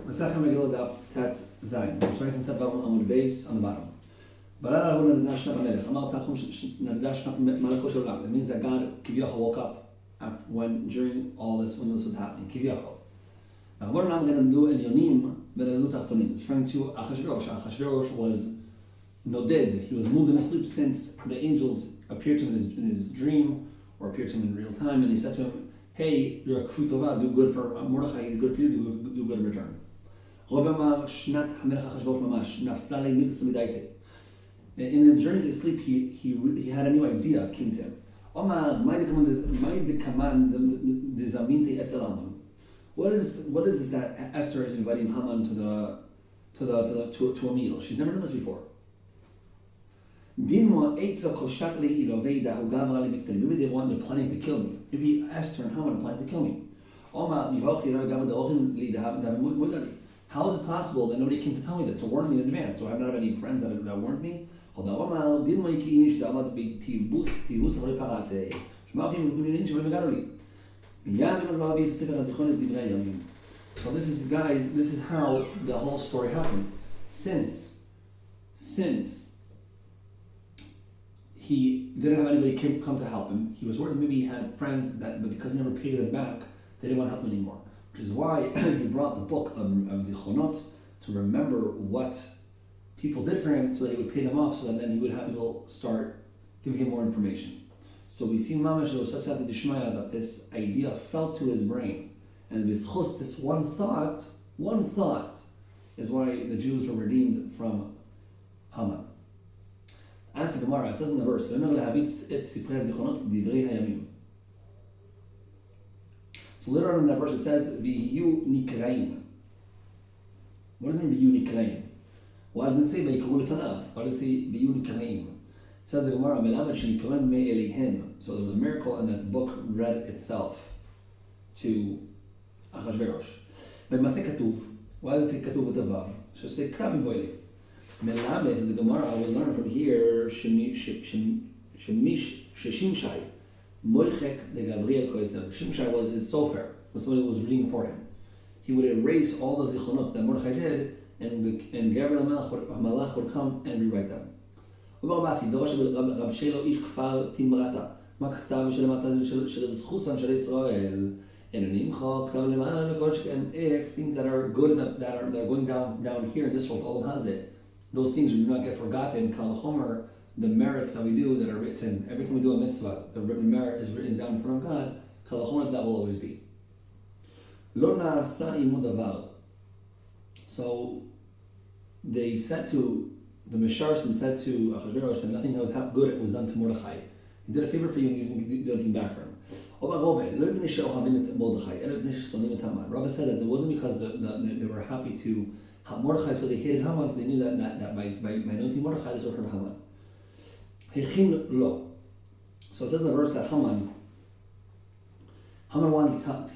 Masechet megillah daf tet zayin. I'm starting from tet amud base on the bottom. It means that God kiviyachol woke up during all this, when this was happening. Kiviyachol. Now, what I'm going to do elyonim v'le'elu tachtonim. It's referring to Achashverosh. Achashverosh was noded. He was moved in his sleep since the angels appeared to him in his dream, or appeared to him in real time, and they said to him, "Hey, you're a kfut tova. Do good for Mordechai. Do good for you. Do good in return." In his journey to sleep, he had a new idea came to him. What is this that Esther is inviting Haman to a meal? She's never done this before. Maybe they're planning to kill me. Maybe Esther and Haman are planning to kill me. How is it possible that nobody came to tell me this, to warn me in advance? So I don't have any friends that warned me? So this is how the whole story happened. Since he didn't have anybody come to help him, he was worried maybe he had friends but because he never paid them back, they didn't want to help him anymore. Which is why he brought the book of Zichronot to remember what people did for him, so that he would pay them off, so that then he would have people start giving him more information. So we see Mamash, there was such a dishmaya that this idea fell to his brain, and this one thought is why the Jews were redeemed from Haman. Ask the Gemara, it says in the verse, so later on in that verse it says, V'hiyu nikraim. What does it mean, V'hiyu nikraim? Why doesn't it say, V'yikru lefanav? Why does it say, V'hiyu nikraim? It says the Gemara, Melamed shenikraim me'elihim. So there was a miracle, and that the book read itself to Achashverosh. B'matzeh katuv. Why does it say katuv v'davar? It should say ktav v'boile. Melamed, says the Gemara, we learn from here, Shimshai. Moichek de Gabriel Koisev. Shimshai was his sofer, was somebody who was reading for him. He would erase all the zichronot that Mordechai did, and Gabriel Malach would come and rewrite them. And if things that are good that are going down here in this world, all has it, those things do not get forgotten. Kal Chomer, the merits that we do that are written, every time we do a mitzvah, the written merit is written down in front of God. Kal Chomer, that will always be. Lo na'asa imu davar. So they said to the Misharsim said to Achashverosh that nothing that was good was done to Mordechai. He did a favor for you, and you didn't do anything back for him. Rabbi said that it wasn't because they were happy to help Mordechai, so they hated Haman, so they knew that by anointing Mordechai, this would hurt Haman. So it says in the verse that Haman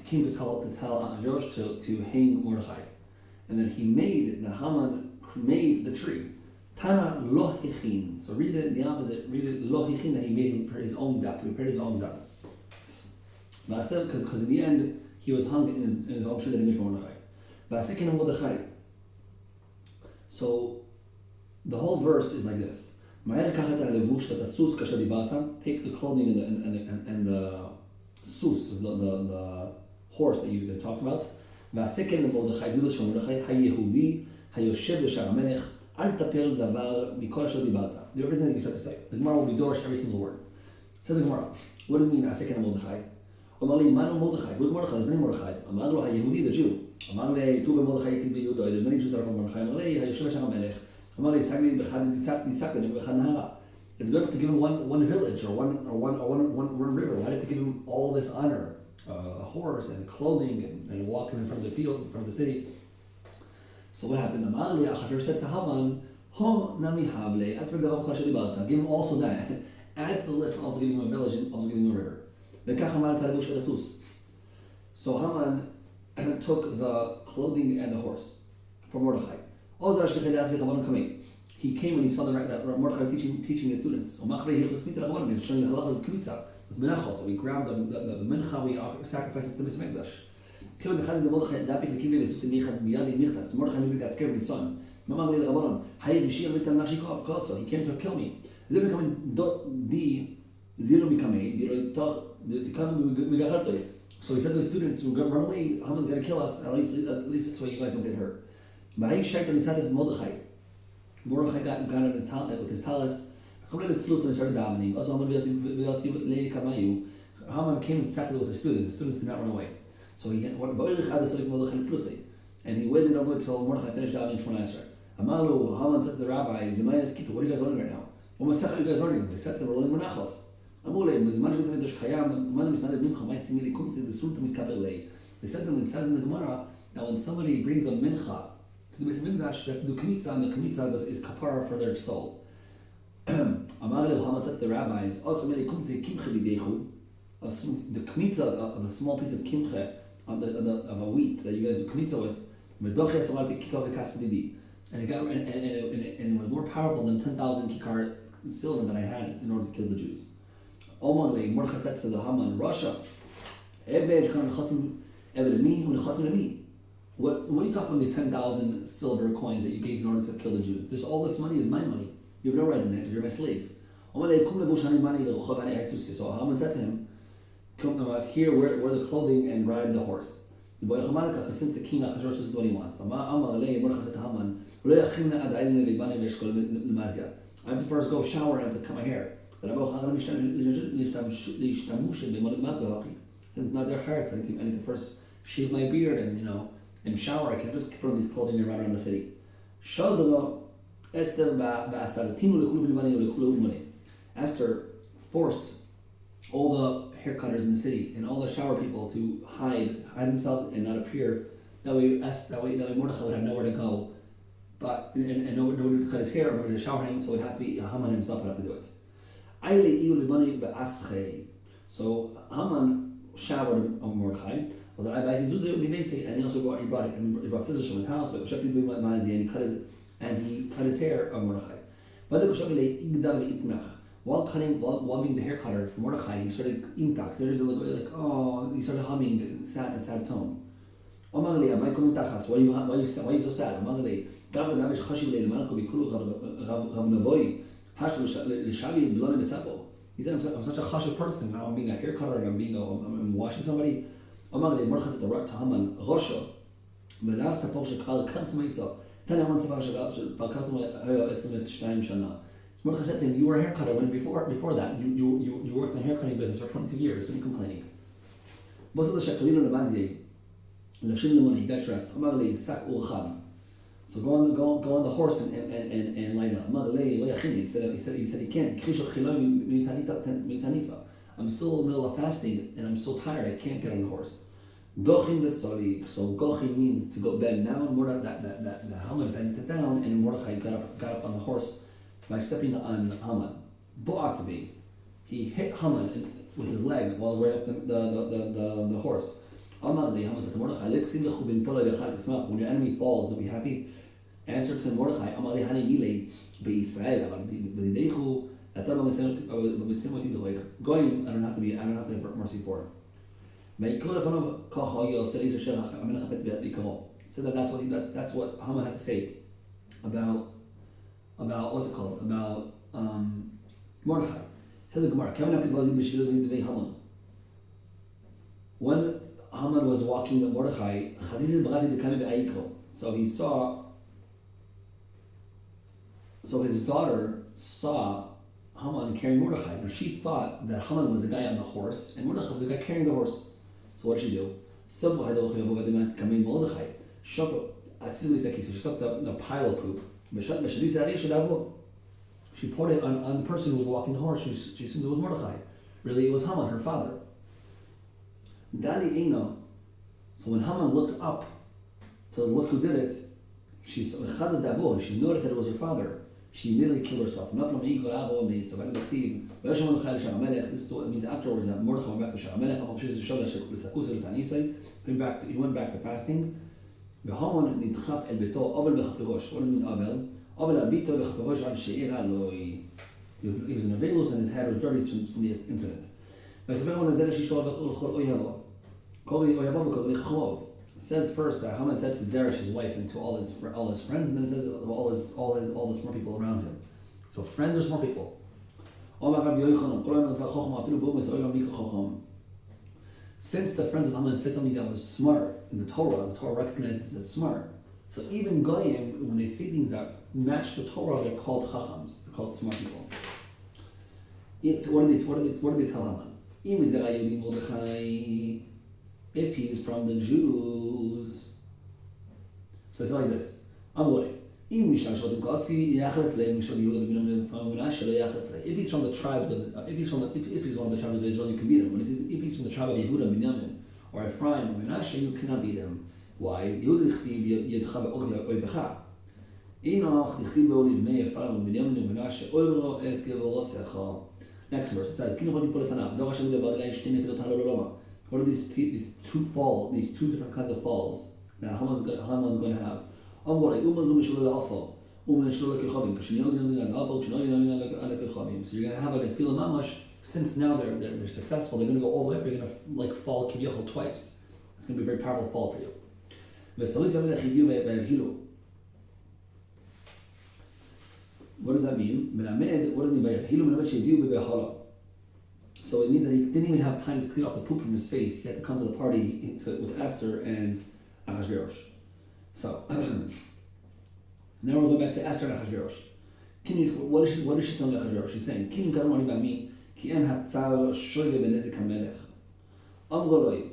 came to tell Achashverosh to hang Mordechai, and then Haman made the tree. Tana lo hichin. So read it the opposite. Read it lo hichin, that he made him for his own death. He prepared his own death. Because in the end he was hung in his own tree that he made for Mordechai. So the whole verse is like this. Take the clothing and the sus, the horse that they talked about. Do everything that you said to say. The Gemara will be dorish every single word. Says the Gemara, what does it mean, Aseken Mordechai? Omali Manu Mordechai. Who's Mordechai? There's many Mordechais. Amaglo HaYehudi, the Jew. Amaglo Tuve Mordechai Kid Beyehuda. There's many Jews that are called Mordechai. Amaglo HaYoshev HaMelech. Amaglo Sagli Bechad Disakta Bechad Nahara. It's good enough to give him one village or one river. Why did to give him all this honor? A horse and clothing and walking in front of the field, in front of the city. So what happened? Amagli Achashverosh said to Haman, Ho nami havle, give him also that. Add to the list, also give him a village and also give him a river. So Haman took the clothing and the horse for Mordechai. He came and he saw that Mordechai was teaching his students. He was showing the halachas of kmitza with menachos. So we grabbed the mincha, we sacrificed it to the Beis Mikdash. Kevin the Chazid the Mordechai Dapik the Kimle Vesus Michad Miyadi Mirtas. Mordechai maybe got scared of his son. Mamang Le Rabbanon. Hay Rishi Amitam Nashi Koso. He came to kill me. Zero becoming D zero becoming zero talk the come Megahartoi. So he said to the students, "We're gonna run away. Haman's gonna kill us. At least this way you guys don't get hurt." But Hay Shaitan decided Mordechai. Mordechai got on his with his talus. And started davening. Also, Haman came and sat with the students. The students did not run away. So he and he waited all the way until Mordechai finished davening for Nasser. Amalu, Haman said to the rabbis, "What are you guys learning right now? What masechet are you guys learning?" They said to them, "We're learning menachos." They said to them, it says in the Gemara, that when somebody brings a mincha to the Beis Mikdash, they have to do kmitza, and the kmitza is kapara for their soul. Haman said to the rabbis, the kmitza of the small piece of kimche of a wheat that you guys do kmitza with, and it was more powerful than 10,000 kikar silver that I had in order to kill the Jews. Mordechai said to the Haman, Russia, what are you talking about these 10,000 silver coins that you gave in order to kill the Jews? This all this money is my money. You have no right in it. You're my slave. So Haman said to him, "Come here, wear the clothing and ride the horse." Since the king Achashverosh, this is what he wants. Mordechai said to Haman, I have to first go shower and I have to cut my hair. Since not their hearts, I need to first shave my beard and shower. I can't just put on these clothing and ride around the city. Esther forced all the hair cutters in the city and all the shower people to hide themselves and not appear. That way Mordechai would have nowhere to go, but and nowhere to cut his hair or nowhere to shower him. So it would have to be Haman himself would have to do it. So Haman showered on Mordechai. And he also brought scissors from his house, and he cut his hair on Mordechai. While being the hair cutter for Mordechai, he started he started humming a sad tone. Why are you so sad? He said, I'm such a chashiv person. Now I'm being a hair cutter and I'm washing somebody. Mordechai said to Haman, Rosha, Mordechai said to him, you were a hair cutter when before that. You worked in the hair cutting business for 22 years. What are you complaining? He got dressed. So go on the horse and lie down. He said he can't. I'm still in the middle of fasting and I'm so tired I can't get on the horse. So gochin means to go bend down. That Haman bent down and Mordechai got up on the horse by stepping on Haman. Bo'atabi, he hit Haman with his leg while wearing up the horse. Haman said to Mordechai, when your enemy falls, don't be happy. Answer to Mordechai, going, I don't have to have mercy for. So that's what Haman had to say about what's it called? About Mordechai. It says in Gemara, when Haman was walking with Mordechai, so his daughter saw Haman carrying Mordechai. Now she thought that Haman was the guy on the horse and Mordechai was the guy carrying the horse. So what did she do? She took the pile of poop. She poured it on the person who was walking the horse. She assumed it was Mordechai. Really, it was Haman, her father. So when Haman looked up to look who did it, she noticed that it was her father. She immediately killed herself. This is what it means afterwards that Mordechai went back to Shalamelech. He went back to fasting. What does it mean Abel? He was in a velus and his head was dirty from the incident. says first that Haman said to Zeresh, his wife, and to all his friends, and then it says all the smart people around him. So friends are smart people. Since the friends of Haman said something that was smart in the Torah recognizes as smart. So even Goyim, when they see things that match the Torah, they're called Chachams. They're called smart people. So what do they tell Haman? If he's from the Jews, so it's like this. If he's from the tribes of, if he's one of the tribes of Israel, you can beat him. But if he's from the tribe of Yehuda, Binyamin, or Ephraim, or Menashe, you cannot beat him. Why? Enoch Next verse, it says, what are these two different kinds of falls that Haman's going to have? So you're going to have like a feel mamash, since now they're successful, they're going to go all the way up, you're going to like fall kivyochel twice. It's going to be a very powerful fall for you. What does that mean? What does it mean by So it means that he didn't even have time to clean off the poop from his face. He had to come to the party with Esther and Achashverosh. So now we're going back to Esther and Achashverosh. What is she telling Achashverosh? She's saying, "Kin karmani b'ami ki en hatzar shoyle b'nezik hamelech." Amroloi,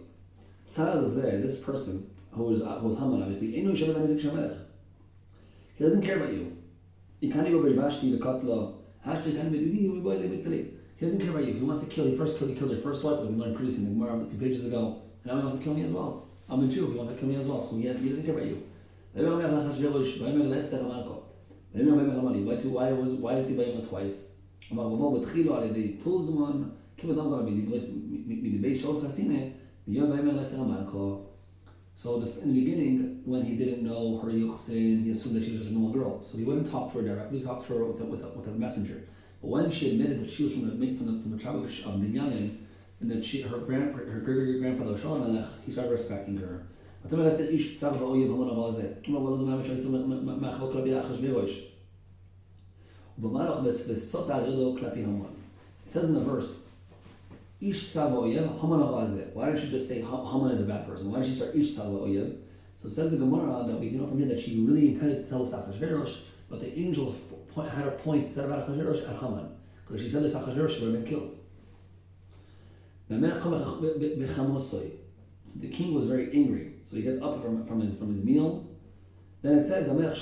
tzar zeh, this person who was Haman, obviously, eno shoyle b'nezik hamelech. He doesn't care about you. He doesn't care about you. He wants to kill you. He killed your first wife, we learned previously in the Gemara a few pages ago. And now he wants to kill me as well. I'm a Jew, he wants to kill me as well. So he doesn't care about you. Why is he buying it twice? So in the beginning, when he didn't know her yuchsin, he assumed that she was just a normal girl. So he wouldn't talk to her directly, he talked to her with a messenger. But when she admitted that she was from the tribe of Binyamin, and that her great-grandfather was Shalom Melech, he started respecting her. It says in the verse, Ish tzav oyev, Haman ha'azeh. Why didn't she just say Haman is a bad person? Why did she start Ish tzav oyev? So it says the Gemara that we know from here that she really intended to tell us Achashverosh, but the angel had her point said about Achashverosh at Haman. Because if she said this Achashverosh, she would have been killed. So the king was very angry. So he gets up from his meal. Then it says and then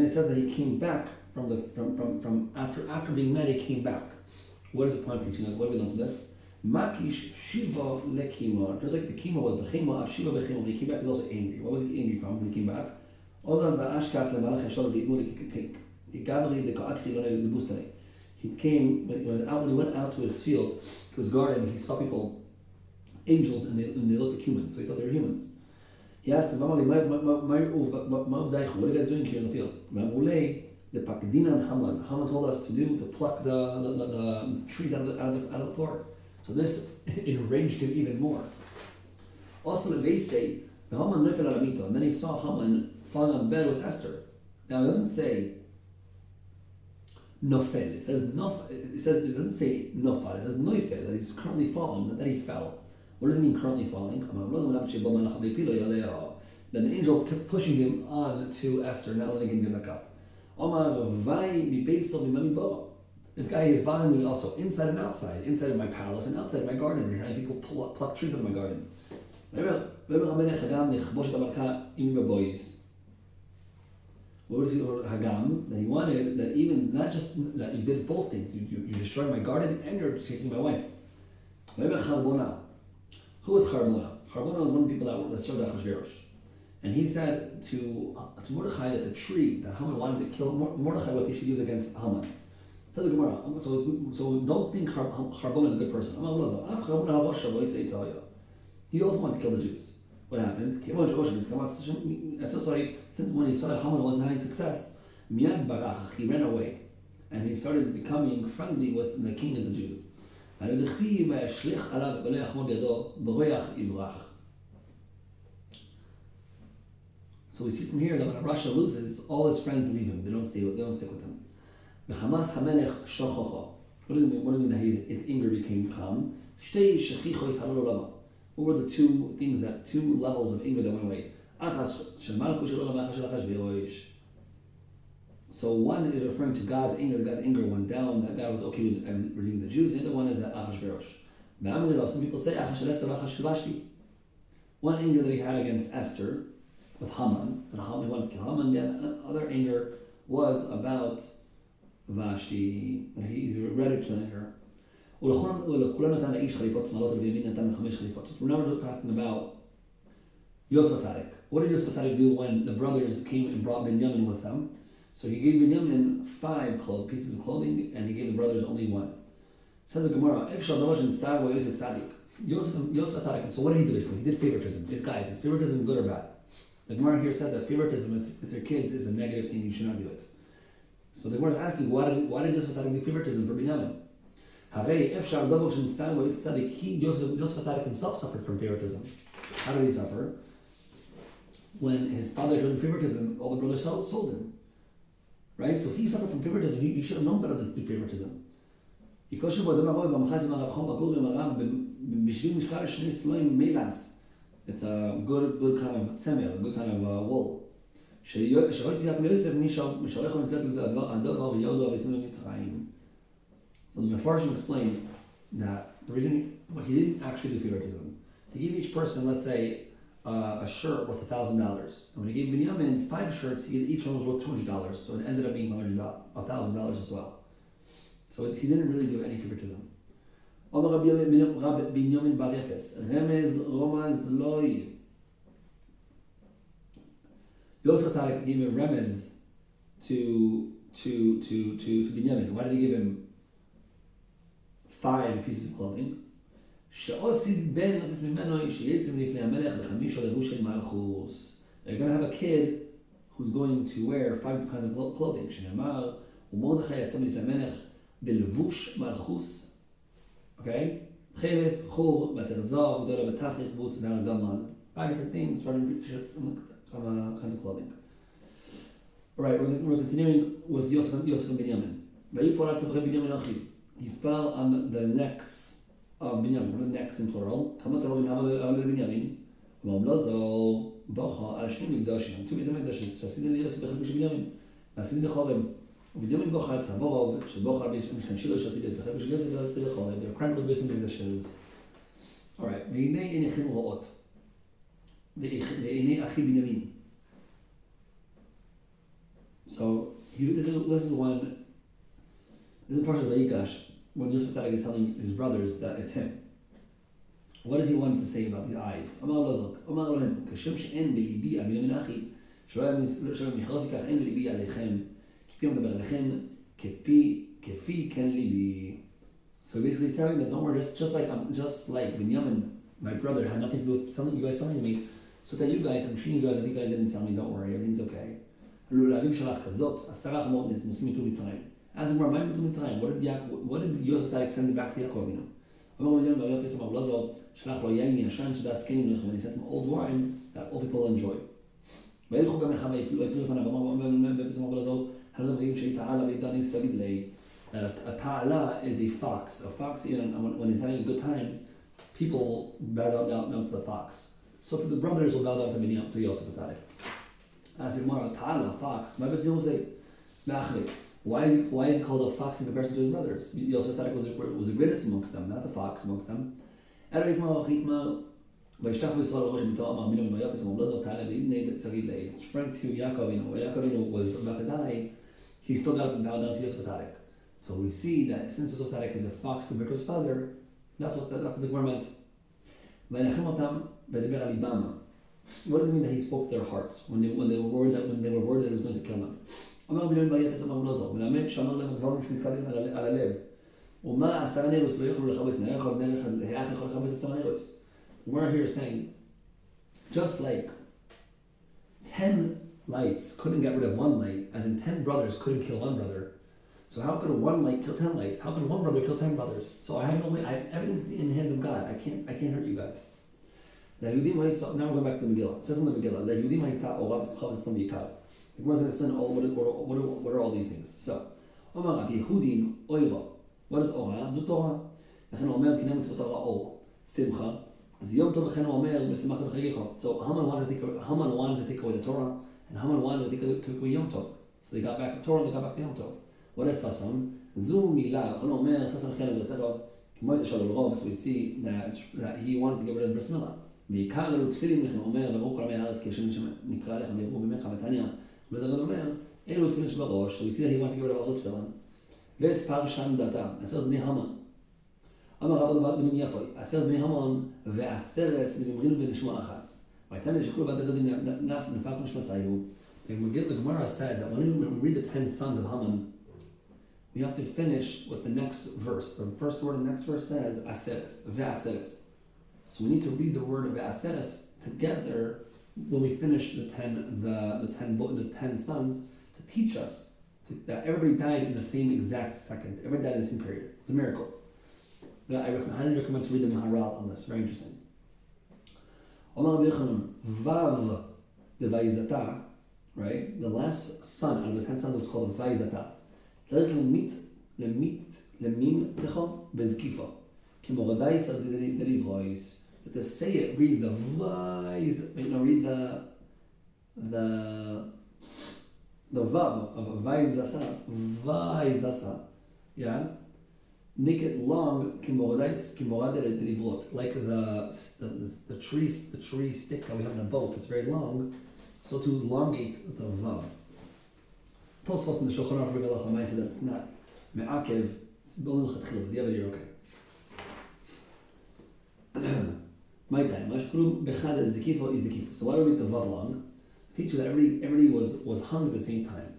it says that he came back from after being mad, he came back. What is the point of teaching us? What do we learn from this? Makish Shiva lekima. Just like the kima was bechima, Shiva bechima. When he came back, he was also angry. What was he angry from when he came back? He came when he went out to his field, to his garden. He saw people, angels, and they looked like humans. So he thought they were humans. He asked them, "What are you guys doing here in the field?" The Pakdina and Haman told us to pluck the trees out of the floor. So this enraged him even more. Also, they say the Haman nefel al amita, and then he saw Haman falling on bed with Esther. Now it doesn't say nofel. It doesn't say nofal. It says noifel, that he's currently falling, not that he fell. What does it mean currently falling? Then the angel kept pushing him on to Esther, not letting him get back up. This guy is bothering me also, inside and outside, inside of my palace and outside of my garden. We're having people pluck trees out of my garden. What was he Hagam? That he wanted that even not just that you did both things. You destroyed my garden and you're taking my wife. Who was Charbona? Charbona was one of the people that served Achashverosh. And he said to Mordechai that the tree that Haman wanted to kill Mordechai with, he should use against Haman. So don't think Charbona is a good person. He also wanted to kill the Jews. What happened? Since when he saw that Haman wasn't having success, he ran away. And he started becoming friendly with the king of the Jews. So we see from here that when Russia loses, all his friends leave him. They don't stick with him. What does it mean that his anger became calm? What were the two levels of anger that went away? So one is referring to God's anger. God's anger went down, that God was okay with redeeming the Jews. The other one is that Achashverosh. Some people say one anger that he had against Esther with Haman, and Haman wanted to kill Haman. The other anger was about Vashti, and he regretted killing her. Remember we're talking about Yosef Tzaddik. What did Yosef Tzaddik do when the brothers came and brought Binyamin with them? So he gave Binyamin 5 pieces of clothing, and he gave the brothers only 1. Says the Gemara, Yosef Tzaddik. Yosef Tzaddik. So what did he do basically? He did favoritism. Is favoritism good or bad? The Gemara here says that favoritism with your kids is a negative thing. You should not do it. So the Gemara is asking, why did Yosef Tzaddik do favoritism for Binyamin? Yosef Tzaddik himself suffered from favoritism. How did he suffer? When his father showed him favoritism, all the brothers sold him. Right? So he suffered from favoritism. He should have known better than to do favoritism. It's a good kind of semel, a good kind of wool. So the Mefarshim explained that the reason he didn't actually do favoritism. He gave each person, let's say, a shirt worth $1,000. And when he gave Binyamin 5 shirts, each one was worth $200. So it ended up being $1,000 as well. So he didn't really do any favoritism. Yosef Tzaddik gave a remez to Binyamin. Why did he give him 5 pieces of clothing? They're going to have a kid who's going to wear 5 kinds of clothing. Okay? 5 different things, 5 kinds of clothing. Alright, we're continuing with Yosef and Binyamin. He fell on the necks of Binyamin. What are the necks in plural? 2 Beit HaMikdashes, שעשיתי ליוסף בחלקו של בנימין. ועשיתי לחורם. ובנימין בוכה צבורוב, שבוכה משכן שילה שעשיתי בחלקו של יוסף ועשיתי לחורם. They're cranked with Beit HaMikdashes. Alright, והנה עיניכם רואות. ועיני אחי בנימין. So, this is one. This is part of Vayigash, when Yosef Tzaddik is telling his brothers that it's him. What does he want to say about the eyes? אמר להם, כשם שאין בליבי על בנימין אחי, שלא היה מכרז כך אין בליבי עליכם, כפי מדבר עליכם, כפי כן ליבי. So basically he's telling them, don't worry, just like Binyamin, my brother, had nothing to do with you guys selling me, so that you guys, I'm treating you guys like you guys didn't sell me, don't worry, everything's okay. להביא בשלח כזאת, 10 חמורות נוסעים מטור מצרים. As in, מה מטור מצרים? What did Yosef Tzaddik send back to Yaakov Avinu? אמר בנימין בריא פסח אבלזר, שלח לו יין ישן שדה זקנים לכם, and he sent him old wine that all people enjoy. וילכו גם אחד ויפילו לפניו, אמר בנימין בפסח אבלזר, הנדברים שהתעלה וידעני סביב לי. A ta'ala is a fox. A fox, when he's having a good time, people bow down to the fox. So the brothers will bow down to Yosef Tzaddik. As in Mara, ta'ala, fox. Why is he called a fox in comparison to his brothers? Yosef Tzaddik was the greatest amongst them, not the fox amongst them. Sprang to Yaakov, Yaakov was about to die, he still got to bow down to Yosef Tzaddik. So we see that since Yosef Tzaddik is a fox compared to his father, that's what the Gemara meant. What does it mean that he spoke to their hearts when they were worried that he was going to kill them? We're here saying, just like 10 lights couldn't get rid of one light, as in 10 brothers couldn't kill one brother. So how could one light kill 10 lights? How could one brother kill 10 brothers? So I have no way. Everything's in the hands of God. I can't hurt you guys. Now we're going back to the Megillah. It says in the Megillah, "Lehudim hayta ora b'schav v'sam yikar." The Gemara is going to explain what are all these things. So, Omar Rav Yehudim oira. What is ora? Zu Torah. לכן הוא אומר, קנה מצוות תורה אור, שמחה. אז יום טוב לכן הוא אומר, בשמחת בחגיך. So Haman wanted to take away the Torah, and Haman wanted to take away Yom Tov. So they got back the Torah, they got back the Yom Tov. What is Sasam? זו מילה, לכן הוא אומר, Sasam חלם בסדר, כמו את השאלה לרוב, so we see that he wanted to get rid of Bris Milah. ועיקר לנו תפילין, לכן הוא אומר, וברוך כל עמי הארץ, כי השם נקרא לך ויראו ממך ותניא. וזה גם אומר, אלו תפילין שבראש, so we see that he wanted to get rid of also tefillin. ופרשן דתה, עשר בני המן. אמר רב דבר דמין יפוי, עשר בני המן ועשרס ונמרינו בנשמע אחס. והייתה שכולו ועד הדודים נפק נשמסיו. The Gemara says that when we read the 10 sons of Haman, we have to finish with the next verse. The first word in the next verse says aseres, ve'aseres. So we need to read the word ve'aseres together when we finish the 10 sons to teach us that everybody died in the same exact second. Everybody died in the same period. It's a miracle. I highly recommend to read the Maharal on this. Very interesting. Omar Rabbi Yochanan, Vav the Vaizata, right? The last son out of the 10 sons was called Vaizata. צריך למים תכו בזקיפו. כמו רדייס על דליברויס. To say it, read the Vaiz, read the Vav of Vaizasa, yeah? Make it long, like the tree stick that we have in a boat. It's very long, so to elongate the Vav. Tosfos in the Shulchan Aruch Rebbe Lachamaisa said that's not me'akev. It's building l'chatchila, but the other you're okay. My time. Bechad is zekifo is zekifo. So why do we make the Vav long? Teach you that everybody was hung at the same time.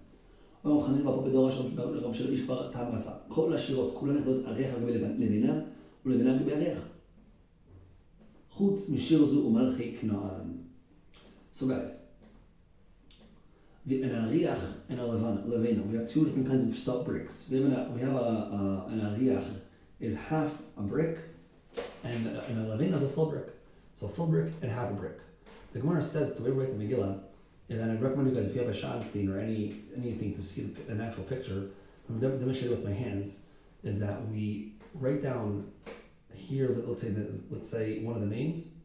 כל השירות, כולן נכללות עריך על גבי לבנה ולבנה על גבי עריך. חוץ משיר זו ומלכי כנען. So guys, an ariach and a levena. We have two different kinds of stout bricks. We have an ariach is half a brick, and a levena is a full brick. So full brick and half a brick. The Gemara says the way we write the Megillah, and I'd recommend you guys, if you have a Shadstein or anything to see an actual picture, I'm demonstrating with my hands, is that we write down here, let's say one of the names,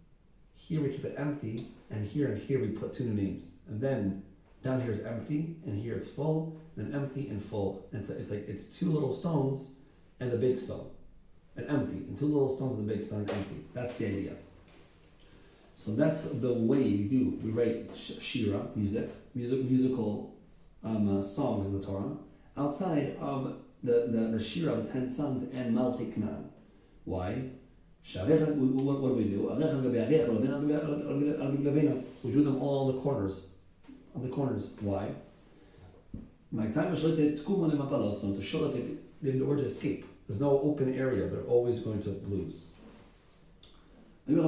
here we keep it empty, and here we put two new names. And then down here is empty, and here it's full, then empty and full. And so it's two little stones and the big stone, and empty, and two little stones and the big stone and empty. That's the idea. So that's the way we do. We write shira, musical songs in the Torah, outside of the shira of the 10 sons and Malchi Canaan. Why? What do we do? We do them all on the corners. Why? My time is to show that they in order to escape. There's no open area. They're always going to lose. So the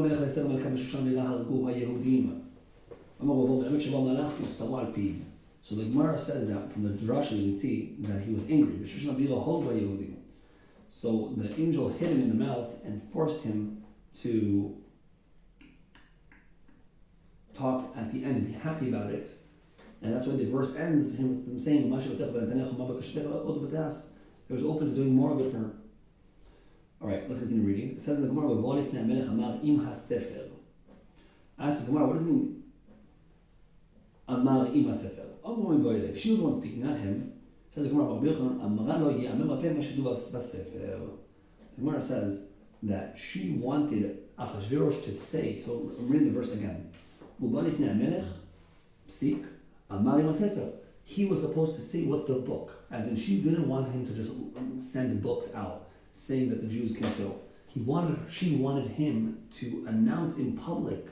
Gemara says that from the Drasha you can see that he was angry. So the angel hit him in the mouth and forced him to talk at the end and be happy about it. And that's why the verse ends with him saying, it was open to doing more good for her. Alright, let's continue reading. It says in the Gemara, ask the Gemara, what does it mean? Amar im hasefer. She was the one speaking, not him. It says the Gemara, the Gemara says that she wanted Achashverosh to say, so I'm reading the verse again. He was supposed to say with the book, as in she didn't want him to just send books out saying that the Jews can kill. She wanted him to announce in public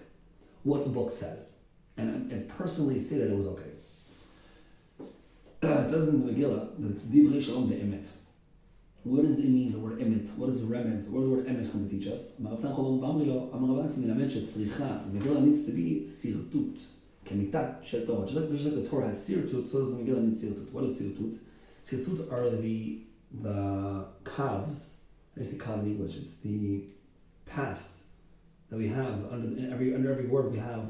what the book says and personally say that it was okay. It says in the Megillah that it's divrei shalom ve'emet. What does it mean, the word emet? What is remez? What does the word emet come to teach us? The Megillah needs to be sirtut. Just like the Torah has sirtut, so does the Megillah need sirtut. What is sirtut? Sirtut are the calves. I say calf in English. It's the paths that we have under every word we have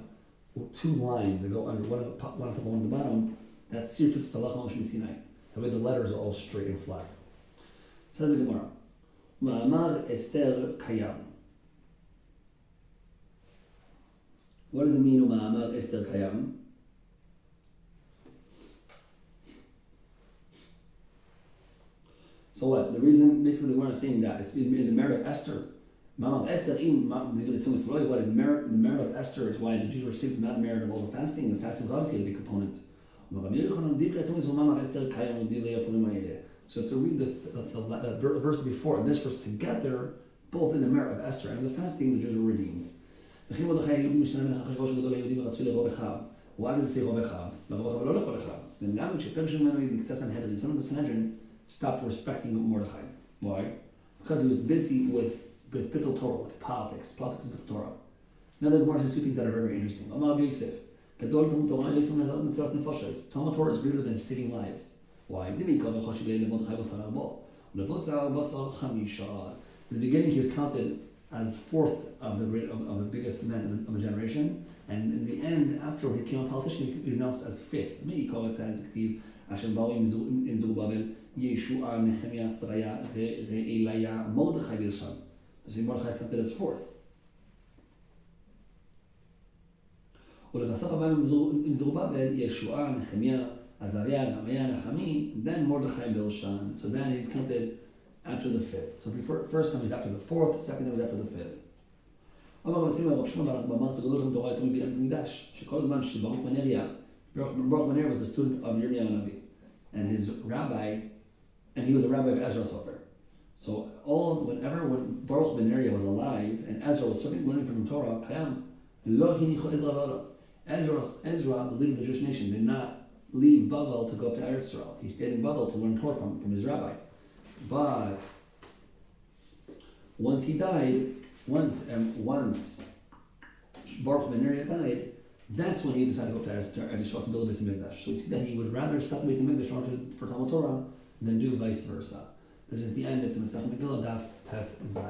two lines that go under one at the top, one at the bottom. That's Sirtut Salach Moshe Sinai. That way the letters are all straight and flat. Says the Gemara, Ma'amar Esther Kayam. What does it mean, Ma'amar Esther Kayam? So what? The reason, basically, the Gemara is saying that it's in the merit of Esther. Ma'amar Esther what is the merit of Esther is why the Jews were saved from that merit of all the fasting. The fasting was obviously a big component. So to read the verse before and this verse together, both in the merit of Esther and in the fasting, the Jews were redeemed. Why does it say Robechav? Then now some of the Sanhedrin stopped respecting Mordechai. Why? Because he was busy with Bittul Torah, with politics. Politics is Bittul Torah. Now the Gemara says two things that are very, very interesting. Amar Yosef, Talmud Torah is greater than saving lives. Why? In the beginning, he was counted as fourth of the biggest men of the generation, and in the end, after he became a politician, he was announced as fifth. Me call it says in Zerubbabel, Yeshua, Nehemiah, Saraya, Re'elaya, Mordechai Bilshan. So Mordechai is counted as fourth. ולבסוף הבא עם זרובבל, ישוע, נחמיה, עזריה, רמיה, נחמי, then Mordechai Bilshan. So then he's counted after the fifth. So first time is after the fourth, second time is after the fifth. אמר רב סימא רב שמעון במאמר גדול של תורה יתומים בית המקדש, שכל הזמן שברוך בנריה, Baruch Ben was a student of Yirmiyahu Navi, and his rabbi, and he was a rabbi of Ezra Sofer. So when Baruch Ben Neriah was alive and Ezra was learning from Torah, Kayam, lo hinichu Ezra v'Ara. Ezra, the leader of the Jewish nation, did not leave Babel to go up to Eretz Israel. He stayed in Babel to learn Torah from his rabbi. But once he died, once Baruch Ben Neriah died, that's when he decided to go to Eretz Israel to build a Beis Hamikdash. So we see that he would rather stop the Beis Hamikdash for Talmud Torah than do vice versa. This is the end of the Masechet Megillah, Daf Tet Zayin.